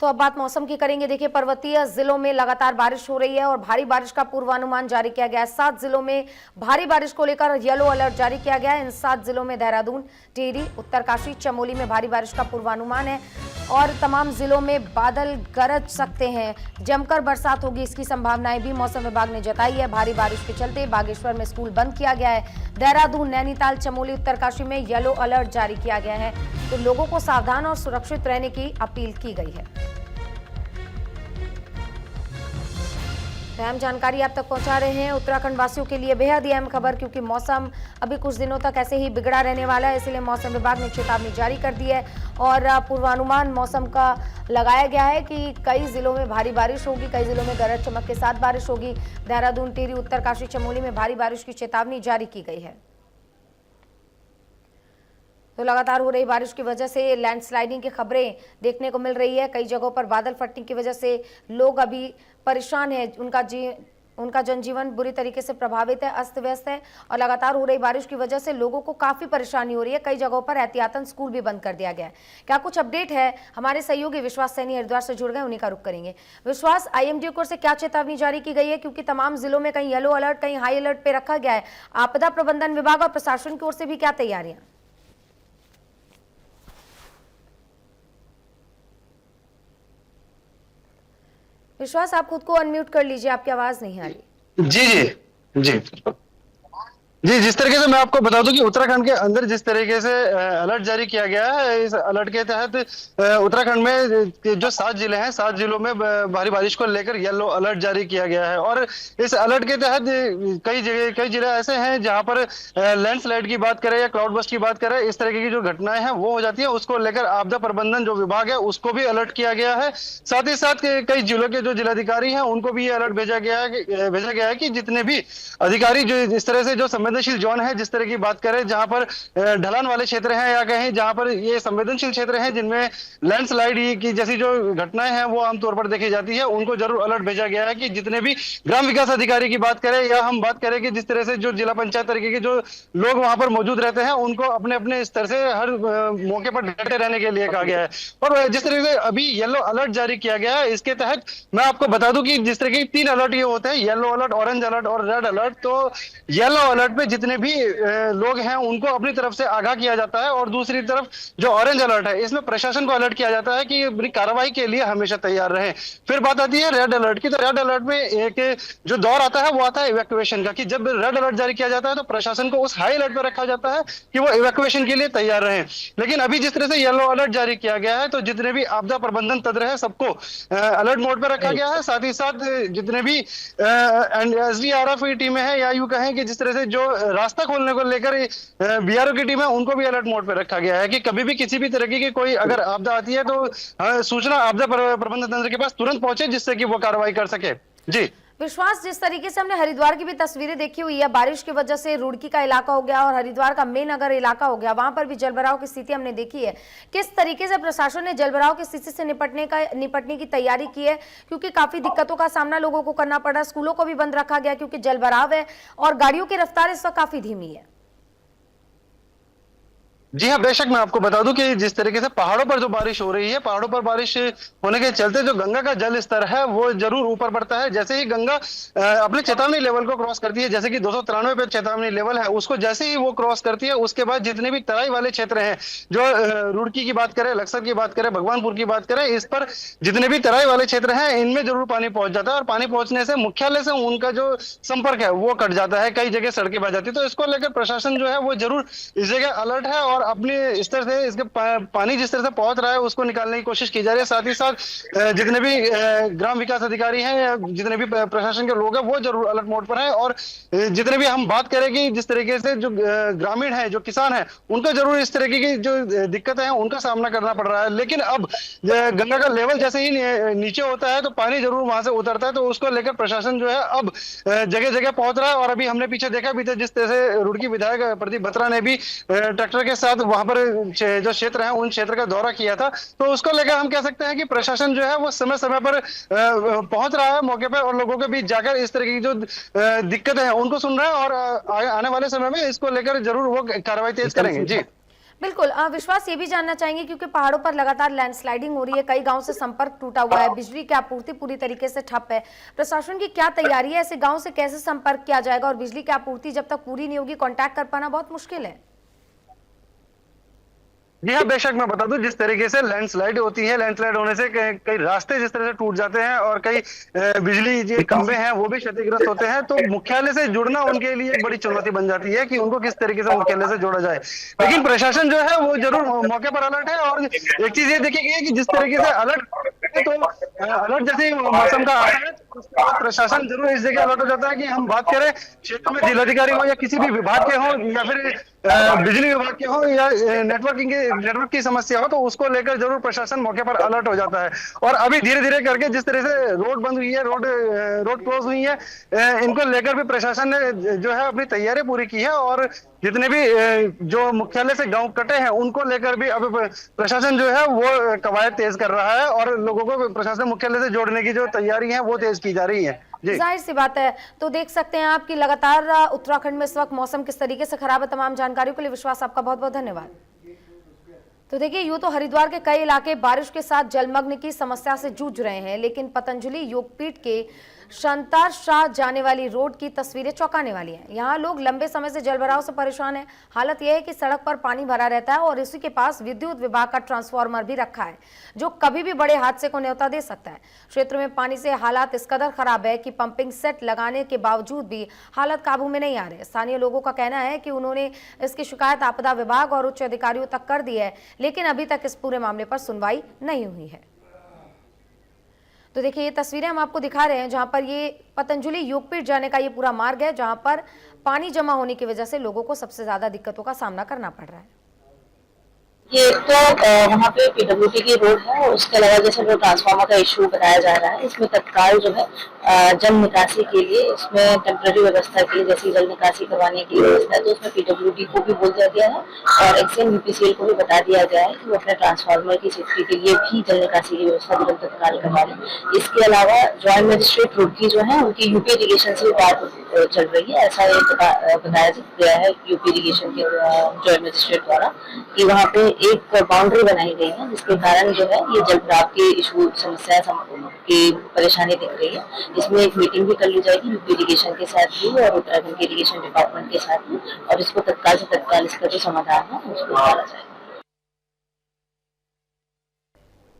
तो अब बात मौसम की करेंगे। देखिए, पर्वतीय जिलों में लगातार बारिश हो रही है और भारी बारिश का पूर्वानुमान जारी किया गया है। 7 जिलों में भारी बारिश को लेकर येलो अलर्ट जारी किया गया है। इन 7 जिलों में देहरादून, टिहरी, उत्तरकाशी, चमोली में भारी बारिश का पूर्वानुमान है और तमाम जिलों में बादल गरज सकते हैं, जमकर बरसात होगी, इसकी संभावनाएं भी मौसम विभाग ने जताई है। भारी बारिश के चलते बागेश्वर में स्कूल बंद किया गया है। देहरादून, नैनीताल, चमोली, उत्तरकाशी में येलो अलर्ट जारी किया गया है, तो लोगों को सावधान और सुरक्षित रहने की अपील की गई है। अहम जानकारी आप तक पहुंचा रहे हैं। उत्तराखंड वासियों के लिए बेहद ही अहम खबर, क्योंकि मौसम अभी कुछ दिनों तक ऐसे ही बिगड़ा रहने वाला है, इसलिए मौसम विभाग ने चेतावनी जारी कर दी है और पूर्वानुमान मौसम का लगाया गया है कि कई जिलों में भारी बारिश होगी, कई जिलों में गरज चमक के साथ बारिश होगी। देहरादून, टिहरी, उत्तरकाशी, चमोली में भारी बारिश की चेतावनी जारी की गई है। तो लगातार हो रही बारिश की वजह से लैंडस्लाइडिंग की खबरें देखने को मिल रही है। कई जगहों पर बादल फटने की वजह से लोग अभी परेशान हैं, उनका जनजीवन बुरी तरीके से प्रभावित है, अस्त व्यस्त है और लगातार हो रही बारिश की वजह से लोगों को काफी परेशानी हो रही है। कई जगहों पर एहतियातन स्कूल भी बंद कर दिया गया है। क्या कुछ अपडेट है? हमारे सहयोगी विश्वास सैनी हरिद्वार से जुड़ गए, उन्हीं का रुख करेंगे। विश्वास, IMD की ओर से क्या चेतावनी जारी की गई है, क्योंकि तमाम जिलों में कहीं येलो अलर्ट, कहीं हाई अलर्ट पे रखा गया है। आपदा प्रबंधन विभाग और प्रशासन की ओर से भी क्या तैयारियां? विश्वास, आप खुद को अनम्यूट कर लीजिए, आपकी आवाज नहीं आ रही। जी जी जी जी। जिस तरीके से मैं आपको बता दूं कि उत्तराखंड के अंदर जिस तरीके से अलर्ट जारी किया गया है, इस अलर्ट के तहत उत्तराखंड में जो 7 जिले हैं, 7 जिलों में भारी बारिश को लेकर येलो अलर्ट जारी किया गया है। और इस अलर्ट के तहत कई जिले ऐसे हैं जहां पर लैंडस्लाइड की बात करें या क्लाउड बस्ट की बात करें, इस तरीके की जो घटनाएं हैं वो हो जाती है। उसको लेकर आपदा प्रबंधन जो विभाग है उसको भी अलर्ट किया गया है। साथ ही साथ कई जिलों के जो जिलाधिकारी हैं उनको भी ये अलर्ट भेजा गया है कि जितने भी अधिकारी जो इस तरह से जो संवेदनशील जोन है, जिस तरह की बात करें जहां पर ढलान वाले क्षेत्र हैं या कहीं जहां पर ये संवेदनशील क्षेत्र हैं जिनमें लैंडस्लाइड की जैसी जो घटनाएं हैं वो आमतौर पर देखी जाती है, उनको जरूर अलर्ट भेजा गया है कि जितने भी ग्राम विकास अधिकारी की बात करें या हम बात करें कि जिस तरह से जो जिला पंचायत तरीके के जो लोग वहां पर मौजूद रहते हैं उनको अपने अपने स्तर से हर मौके पर डटे रहने के लिए कहा गया है। और जिस तरह से अभी येलो अलर्ट जारी किया गया है, इसके तहत मैं आपको बता दूं कि जिस तरह के 3 अलर्ट ये होते हैं, येलो अलर्ट, ऑरेंज अलर्ट और रेड अलर्ट। तो येलो अलर्ट में जितने भी लोग हैं उनको अपनी तरफ से आगाह किया जाता है और दूसरी तरफ जो ऑरेंज अलर्ट है इसमें प्रशासन को अलर्ट किया जाता है कि अपनी कार्रवाई के लिए हमेशा तैयार रहें। फिर बात आती है रेड अलर्ट की, तो रेड अलर्ट में एक जो दौर आता है वो आता है इवैक्यूएशन का, कि जब रेड अलर्ट जारी किया जाता है तो प्रशासन को उस हाई अलर्ट पर रखा जाता है कि वो इवैक्यूएशन के लिए तैयार रहें। लेकिन अभी जिस तरह से येलो अलर्ट जारी किया गया है तो जितने भी आपदा प्रबंधन तंत्र है सबको अलर्ट मोड पर रखा गया है। साथ ही साथ जितने भी SDRF की टीमें हैं या यूं कहें कि जिस तरह से जो रास्ता खोलने को लेकर BRO की टीम है उनको भी अलर्ट मोड पे रखा गया है कि कभी भी किसी भी तरह की कोई अगर आपदा आती है तो सूचना आपदा प्रबंधन तंत्र के पास तुरंत पहुंचे जिससे कि वो कार्रवाई कर सके। जी विश्वास, जिस तरीके से हमने हरिद्वार की भी तस्वीरें देखी हुई है, बारिश की वजह से रुड़की का इलाका हो गया और हरिद्वार का मेन अगर इलाका हो गया, वहां पर भी जलभराव की स्थिति हमने देखी है। किस तरीके से प्रशासन ने जलभराव की स्थिति से निपटने की तैयारी की है, क्योंकि काफी दिक्कतों का सामना लोगों को करना पड़ा। स्कूलों को भी बंद रखा गया क्योंकि जलभराव है और गाड़ियों की रफ्तार इस वक्त काफी धीमी है। जी हाँ, बेशक मैं आपको बता दूं कि जिस तरीके से पहाड़ों पर जो बारिश हो रही है, पहाड़ों पर बारिश होने के चलते जो गंगा का जल स्तर है वो जरूर ऊपर बढ़ता है। जैसे ही गंगा अपने चेतावनी लेवल को क्रॉस करती है, जैसे कि 293 पे चेतावनी लेवल है, उसको जैसे ही वो क्रॉस करती है उसके बाद जितने भी तराई वाले क्षेत्र हैं, जो रुड़की की बात करें, लक्सर की बात करें, भगवानपुर की बात करें, इस पर जितने भी तराई वाले क्षेत्र हैं इनमें जरूर पानी पहुंच जाता है और पानी पहुंचने से मुख्यालय से उनका जो संपर्क है वो कट जाता है, कई जगह सड़कें बह जाती है। तो इसको लेकर प्रशासन जो है वो जरूर इस जगह अलर्ट है और अपने स्तर से इसके पानी जिस तरह से पहुंच रहा है उसको निकालने की कोशिश की जा रही है। साथ ही साथ जितने भी ग्राम विकास अधिकारी हैं या जितने भी प्रशासन के लोग हैं वो जरूर अलर्ट मोड पर हैं। और जितने भी हम बात करें कि जिस तरीके से जो ग्रामीण है, जो किसान है, उनको जरूर इस तरीके की जो दिक्कतें हैं उनका सामना करना पड़ रहा है। लेकिन अब गंगा का लेवल जैसे ही नीचे होता है तो पानी जरूर वहां से उतरता है, तो उसको लेकर प्रशासन जो है अब जगह जगह पहुंच रहा है। और अभी हमने पीछे देखा भी था जिस तरह से रुड़की विधायक प्रदीप बत्रा ने भी ट्रैक्टर के साथ वहां पर जो क्षेत्र है उन क्षेत्र का दौरा किया था। तो उसको लेकर हम कह सकते हैं कि प्रशासन जो है वो समय समय पर पहुंच रहा है मौके पर और लोगों के बीच जाकर इस तरह की जो दिक्कतें हैं उनको सुन रहा है और आने वाले समय में इसको लेकर जरूर वो कार्रवाई तेज करेंगे। जी बिल्कुल विश्वास ये भी जानना चाहेंगे क्योंकि पहाड़ों पर लगातार लैंडस्लाइडिंग हो रही है, कई गांव से संपर्क टूटा हुआ है, बिजली की आपूर्ति पूरी तरीके से ठप है। प्रशासन की क्या तैयारी है? ऐसे गांव से कैसे संपर्क किया जाएगा और बिजली की आपूर्ति जब तक पूरी नहीं होगी कांटेक्ट कर पाना बहुत मुश्किल है। जी हाँ, बेशक मैं बता दूं, जिस तरीके से लैंडस्लाइड होती है, लैंडस्लाइड होने से कई रास्ते जिस तरह से टूट जाते हैं और कई बिजली जो खंभे हैं वो भी क्षतिग्रस्त होते हैं, तो मुख्यालय से जुड़ना उनके लिए एक बड़ी चुनौती बन जाती है कि उनको किस तरीके से मुख्यालय से जोड़ा जाए। लेकिन प्रशासन जो है वो जरूर मौके पर अलर्ट है। और एक चीज ये देखी गई है कि जिस तरीके से अलर्ट है, तो अलर्ट जैसे ही मौसम का आता है तो उसके बाद प्रशासन जरूर इस जगह अलर्ट हो जाता है कि हम बात करें क्षेत्र में जिलाधिकारी हो या किसी भी विभाग के हो या फिर बिजली विभाग के हो या नेटवर्क की समस्या हो, तो उसको लेकर जरूर प्रशासन मौके पर अलर्ट हो जाता है। और अभी धीरे धीरे करके जिस तरह से रोड बंद हुई है, रोड क्लोज हुई है, इनको लेकर भी प्रशासन ने जो है अपनी तैयारी पूरी की है। और जितने भी जो मुख्यालय से गांव कटे हैं उनको लेकर भी अब प्रशासन जो है वो कवायद तेज कर रहा है और लोगों को प्रशासन मुख्यालय से जोड़ने की जो तैयारी है वो तेज की जा रही है। जाहिर सी बात है। तो देख सकते हैं आप कि लगातार उत्तराखंड में इस वक्त मौसम किस तरीके से खराब है। तमाम जानकारियों के लिए विश्वास आपका बहुत बहुत धन्यवाद। तो देखिए, यूं तो हरिद्वार के कई इलाके बारिश के साथ जलमग्न की समस्या से जूझ रहे हैं, लेकिन पतंजलि योगपीठ के शांतार शाह जाने वाली रोड की तस्वीरें चौंकाने वाली हैं। यहाँ लोग लंबे समय से जलभराव से परेशान हैं। हालत यह है कि सड़क पर पानी भरा रहता है और इसी के पास विद्युत विभाग का ट्रांसफार्मर भी रखा है जो कभी भी बड़े हादसे को न्योता दे सकता है। क्षेत्र में पानी से हालात इस कदर खराब है कि पंपिंग सेट लगाने के बावजूद भी हालत काबू में नहीं आ रहे। स्थानीय लोगों का कहना है कि उन्होंने इसकी शिकायत आपदा विभाग और उच्च अधिकारियों तक कर दी है, लेकिन अभी तक इस पूरे मामले पर सुनवाई नहीं हुई है। तो देखिए, ये तस्वीरें हम आपको दिखा रहे हैं जहां पर ये पतंजलि योगपीठ जाने का ये पूरा मार्ग है, जहां पर पानी जमा होने की वजह से लोगों को सबसे ज्यादा दिक्कतों का सामना करना पड़ रहा है। ये तो वहाँ पे पीडब्ल्यूडी की रोड है और उसके अलावा जैसे जो ट्रांसफार्मर का इशू बताया जा रहा है, इसमें तत्काल जो है जल निकासी के लिए इसमें टेम्पररी व्यवस्था के लिए जैसी जल निकासी करवाने की व्यवस्था है, तो उसमें पीडब्ल्यूडी को भी बोल दिया गया है और एक्सएम यूपीसीएल को भी बता दिया गया है कि वो अपने ट्रांसफार्मर की सेफ्टी के लिए भी जल निकासी की व्यवस्था तुरंत तत्काल करवा लें। इसके अलावा जॉइंट मजिस्ट्रेट रोड की जो है उनकी यूपी इरिगेशन से बात चल रही है, ऐसा ये बताया गया है यूपी इरिगेशन के जॉइंट मजिस्ट्रेट द्वारा कि वहाँ पे एक बाउंड्री बनाई गई है जिसके कारण जो है ये जल भराव की इशू समस्या की परेशानी दिख रही है। इसमें एक मीटिंग भी कर ली जाएगी यूपी इरिगेशन के साथ भी और उत्तराखंड के इरिगेशन डिपार्टमेंट के साथ भी, और इसको तत्काल से तत्काल इसका जो समाधान है उसको निकाला जाएगा।